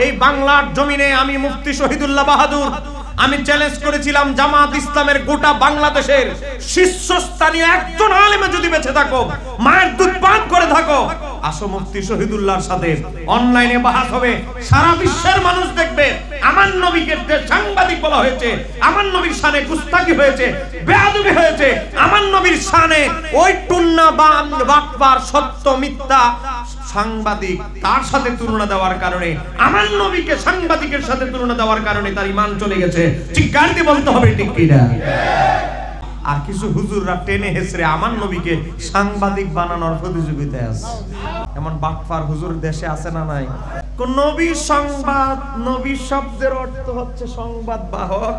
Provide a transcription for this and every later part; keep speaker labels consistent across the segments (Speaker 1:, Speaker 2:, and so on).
Speaker 1: এই বাংলার জমিনে আমি মুফতি শহীদুল্লাহ বাহাদুর আমি চ্যালেঞ্জ করেছিলাম জামাত ইসলামের গোটা বাংলাদেশের শীর্ষস্থানীয় একজন আলেমে যদি বেঁচে থাকো, মায়ের দুধ পান করে থাকো, আসো মুফতি শহীদুল্লাহর সাথে অনলাইনে বাহাস হবে, সারা বিশ্বের মানুষ দেখবে আমার নবীকে সাংবাদিক বলা হয়েছে, আমার নবীর শানে গুস্তাখি হয়েছে, বেয়াদবি হয়েছে, আমার নবীর শানে ওই টুন্না বাটপার সত্য মিথ্যা সাংবাদিক তার সাথে তুলনা দেওয়ার কারণে, আমার নবীকে সাংবাদিকের সাথে তুলনা দেওয়ার কারণে তার ঈমান চলে গেছে। ঠিক গাড়িতে বলতে হবে ঠিক কি না? আর কিছু হুজুররা টেনে হেসরে আমার নবীকে সাংবাদিক বানানোর প্রতিযোগিতায় আছে। এমন বাটপার হুজুর দেশে আছে না নাই? কোন নবী সংবাদ, নবী শব্দের অর্থ হচ্ছে সংবাদ বাহক,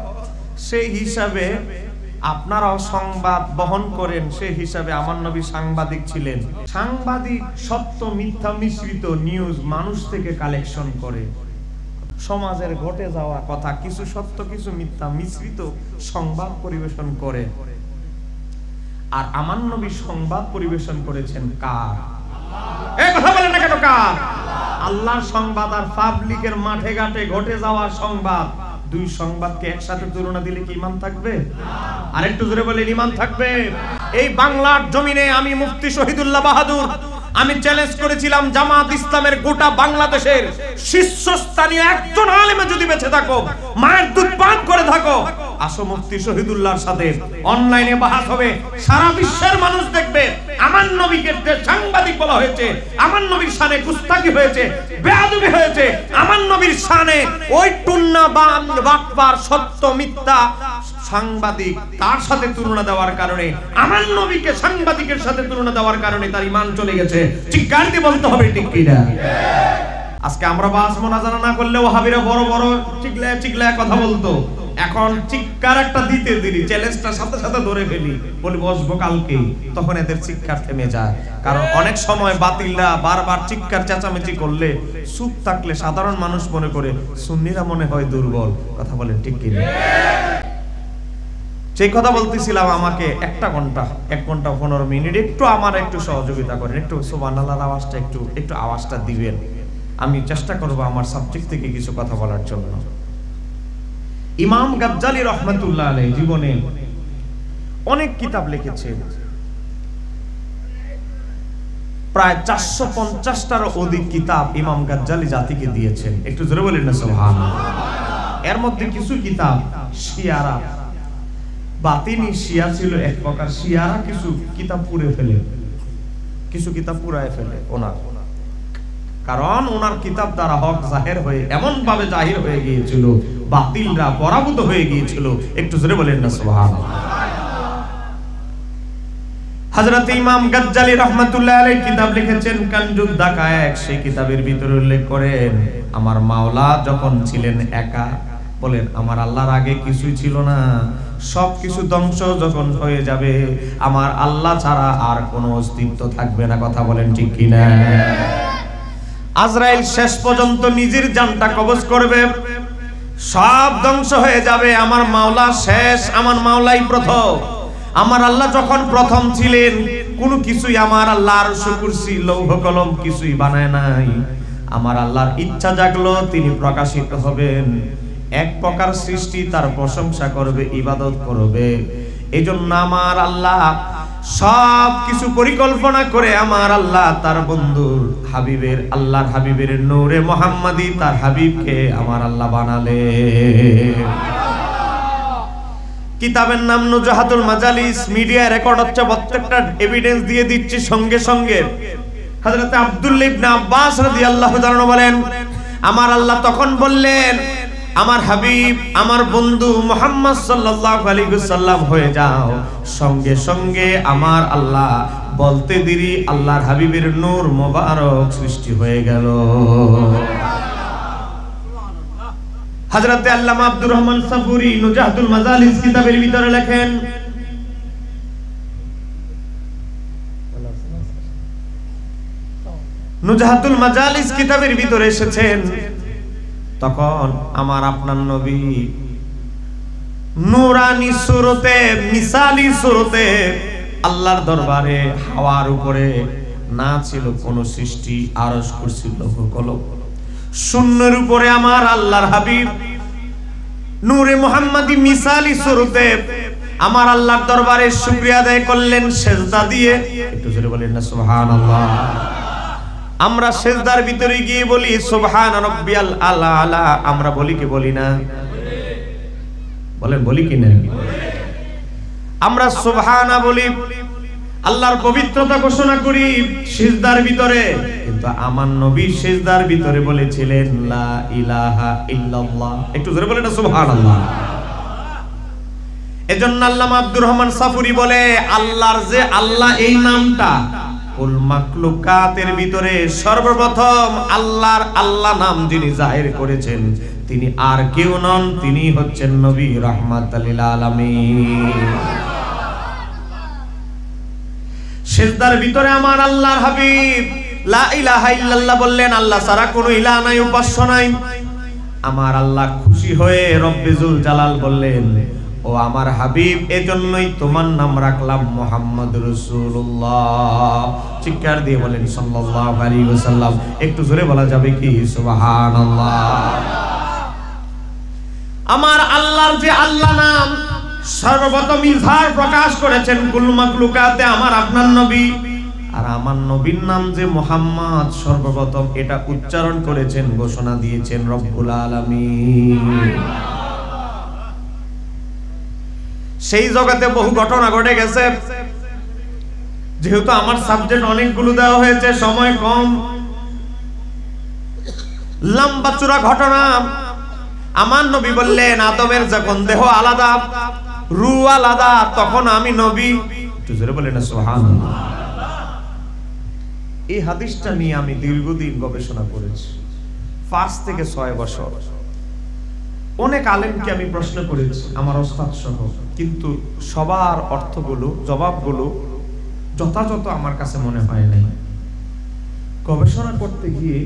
Speaker 1: সেই হিসাবে আপনারাও সংবাদ বহন করেন, সেই হিসাবে আমার নবী সাংবাদিক ছিলেন। সাংবাদিক সত্য মিথ্যা মিশ্রিত নিউজ মানুষ থেকে কালেকশন করে, সমাজের ঘটে যাওয়া কথা কিছু সত্য কিছু মিথ্যা মিশ্রিত সংবাদ পরিবেশন করে। আর আমার নবী সংবাদ পরিবেশন করেছেন কার? এই কথা বলেন না কেন? কার? আল্লাহর সংবাদ আর পাবলিকের মাঠে ঘাটে ঘটে যাওয়া সংবাদ, দুই সংবাদকে একসাথে তুলনা দিলে কি ঈমান থাকবে? আরেকটু জোরে বলেন ঈমান থাকবে? এই বাংলার জমিনে আমি মুফতি শহীদুল্লাহ বাহাদুর আমি চ্যালেঞ্জ করেছিলাম জামাত ইসলামের গোটা বাংলাদেশের শীর্ষস্থানীয় একজন আলেমে যদি বেঁচে থাকো, মায়ের দুধ পান করে থাকো, আসো মুফতি শহীদুল্লাহর সাথে অনলাইনে বাহাস হবে, সারা বিশ্বের মানুষ দেখবে আমার নবীকে সাংবাদিক বলা হয়েছে, আমার নবীর শানে গুস্তাখি হয়েছে, বেয়াদবি হয়েছে, আমার নবীর শানে ওই টুন্না বাটপার সত্য মিথ্যা সাংবাদিক তার সাথে তুলনা দেওয়ার কারণে, আমার নবীকে সাংবাদিকের সাথে তুলনা দেওয়ার কারণে তার ঈমান চলে গেছে। ঠিক গাড়িতে বলতে হবে ঠিক কি না? আজকে আমরা বাস মোনাজারা না করলে ওয়াহাবিরা বড় বড় চিকলায় চিকলায় কথা বলতো, এখন চিৎকার একটা দিতে দিলি চ্যালেঞ্জটার সাথে সাথে ধরে ফেলি, বলি বসবো কালকে, তখন এদের চিৎকার থেমে যায়। কারণ অনেক সময় বাতিলরা বারবার চিৎকার চেঁচামেচি করলে চুপ থাকলে সাধারণ মানুষ মনে করে সুন্নিরা মনে হয় দুর্বল। কথা বলেন ঠিক কি না? সেই কথা বলতেছিলাম, আমাকে 1 ঘন্টা 1 ঘন্টা 15 মিনিট একটু আমার একটু সহযোগিতা করেন, একটু সুবহানাল্লাহর আওয়াজটা একটু আওয়াজটা দিবেন। আমি চেষ্টা করব আমার সাবজেক্ট থেকে কিছু কথা বলার জন্য। ইমাম গাজ্জালী রহমাতুল্লাহ আলাইহি জীবনে অনেক কিতাব লিখেছেন, প্রায় 450টারও অধিক কিতাব ইমাম গাজ্জালী জাতিকে দিয়েছেন। একটু জোরে বলেন না সুবহানাল্লাহ। এর মধ্যে কিছু কিতাব শিয়ারা, বাতিনি শিয়া ছিল এক প্রকার, শিয়ারা কিছু কিতাব পুড়ে ফেলে, কিছু কিতাব পুড়ায় ফেলে ওনার, কারণ ওনার কিতাব দ্বারা হক জাহির হয়ে এমন ভাবে জাহির হয়ে গিয়েছিল, বাতিলরা পরাভূত হয়ে গিয়েছিল। একটু জোরে বলেন না সুবহানাল্লাহ। হযরত ইমাম গাজ্জালী রাহমাতুল্লাহ আলাইহি কিতাব লিখেছেন কানজুদ দাকায়েক, সেই কিতাবের ভিতরে উল্লেখ করেন আমার মাওলা যখন ছিলেন একা, বলেন আমার আল্লাহর আগে কিছুই ছিল না, সবকিছু ধ্বংস যখন হয়ে যাবে আমার আল্লাহ ছাড়া আর কোনো অস্তিত্ব থাকবে না। কথা বলেন ঠিক কি না? আজরাইল শেষ পর্যন্ত নিজের জানটা কবজ করবে, সব ধ্বংস হয়ে যাবে, আমার মাওলা শেষ, আমার মাওলাই প্রথম। আমার আল্লাহ যখন প্রথম ছিলেন কোনো কিছুই আমার আল্লাহর কুরসি লৌহ কলম কিছুই বানায় নাই। আমার আল্লাহর ইচ্ছা জাগলো তিনি প্রকাশিত হবেন, এক প্রকার সৃষ্টি তার প্রশংসা করবে, ইবাদত করবে। এজন্য আমার আল্লাহ সব কিছু পরিকল্পনা করে আমার আল্লাহ তার বন্ধুর হাবিবের, আল্লাহর হাবিবের নূরে মুহাম্মাদি তার হাবিবকে আমার আল্লাহ বানালে। কিতাবের নাম নুজহাতুল মাজালিস, মিডিয়া রেকর্ড হচ্ছে, প্রত্যেকটা এভিডেন্স দিয়ে দিচ্ছি সঙ্গে সঙ্গে। হযরত আব্দুল্লাহ ইবনে আব্বাস রাদিয়াল্লাহু তাআলা বলেন আমার আল্লাহ তখন বললেন আমার হাবিব আমার বন্ধু মুহাম্মদ সাল্লাল্লাহু আলাইহি ওয়াসাল্লাম হয়ে যাও, সঙ্গে সঙ্গে আমার আল্লাহ বলতে দেরি আল্লাহর হাবিবের নূর মোবারক সৃষ্টি হয়ে গেল। হযরত আল্লামা আব্দুর রহমান সাফুরি নুজহাতুল মাজালিস কিতাবের ভিতরে লেখেন নুজহাতুল মাজালিস কিতাবের ভিতরে এসেছেন তখন আমার আপনার নবী নূরানি সুরতে মিসালি সুরতে আল্লাহর দরবারে হাওয়ার উপরে না ছিল কোন সৃষ্টি, আরশ কুরসি লৌহ কলম শূন্যের উপরে আমার আল্লাহর হাবিব নূরে মুহাম্মাদি মিসালি স্বরূপে আমার আল্লাহর দরবারে শুকরিয়া আদায় করলেন সিজদা দিয়ে। একটু জোরে বলেন না সুবহানাল্লাহ। আমরা সিজদার ভিতরে গিয়ে বলি সুবহান রাব্বিয়াল আলা। আমরা বলি কি বলি না? বলেন বলি কি না? আমরা সুবহানা বলি, আল্লাহর পবিত্রতা ঘোষণা করি সিজদার ভিতরে। কিন্তু আমার নবী সিজদার ভিতরে বলেছিলেন লা ইলাহা ইল্লাল্লাহ। একটু জোরে বলেন না সুবহানাল্লাহ। এজন্য আল্লামা আব্দুর রহমান সাফুরি বলে আল্লাহর যে আল্লাহ এই নামটা কুল মাখলুকাতের ভিতরে সর্বপ্রথম আল্লাহর আল্লাহ নাম যিনি জাহির করেছেন তিনি আর কেউ নন, তিনি হচ্ছেন নবী রাহমাতুল লিল আলামিন। সিজদার ভিতরে আমার আল্লাহর হাবিব লা ইলাহা ইল্লাল্লাহ বললেন, আল্লাহ ছাড়া কোনো ইলাহ নাই, উপাস্য নাই। আমার আল্লাহ খুশি হয়ে রব্বে জুল জালাল বললেন, ও আমার হাবিব এজন্যই তোমার নাম রাখলাম মুহাম্মদ রাসূলুল্লাহ। চিৎকার দিয়ে বলেন সাল্লাল্লাহু আলাইহি ওয়াসাল্লাম। একটু জোরে বলা যাবে কি সুবহানাল্লাহ। আমার আল্লাহর যে আল্লাহ নাম সর্বপ্রথম ইজহার প্রকাশ করেছেন কুল মাখলুকাতে আমার আপনার নবী, আর আমার নবীর নাম যে মুহাম্মদ সর্বপ্রথম এটা উচ্চারণ করেছেন, ঘোষণা দিয়েছেন রব্বুল আলামিন। সেই জগতে বহু ঘটনা ঘটে গেছে। যেহেতু আমার সাবজেক্ট অনেকগুলো দেওয়া হয়েছে, সময় কম, লম্বা চূড়া ঘটনা। আমার নবী বললেন আদমের যখন দেহ আলাদা, রূহ আলাদা, তখন আমি নবী। একটু জোরে বলেন না সুবহানাল্লাহ। এই হাদিসটা নিয়ে আমি দীর্ঘদিন গবেষণা করেছি, 5 থেকে 6 বছর। অনেক আলেমকে আমি প্রশ্ন করেছি আমার ওস্তাদ সহ, কিন্তু সবার অর্থগুলো জবাবগুলো যথাযথ আমার কাছে মনে হয় নাই। গবেষণা করতে গিয়ে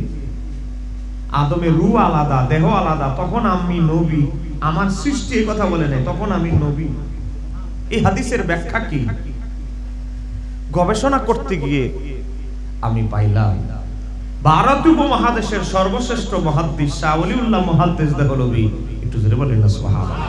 Speaker 1: আদমের রূহ আলাদা, দেহ আলাদা, তখন আমি নবী, আমার সৃষ্টি এই কথা বলে নাই, তখন আমি নবী। এই হাদিসের ব্যাখ্যা কি? গবেষণা করতে গিয়ে আমি পাইলাম ভারতীয় উপমহাদেশের সর্বশ্রেষ্ঠ মুহাদ্দিস শাহ ওলিউল্লাহ মুহাদ্দিস দেহলভী। একটু জোরে বলেন না সুবহানাল্লাহ।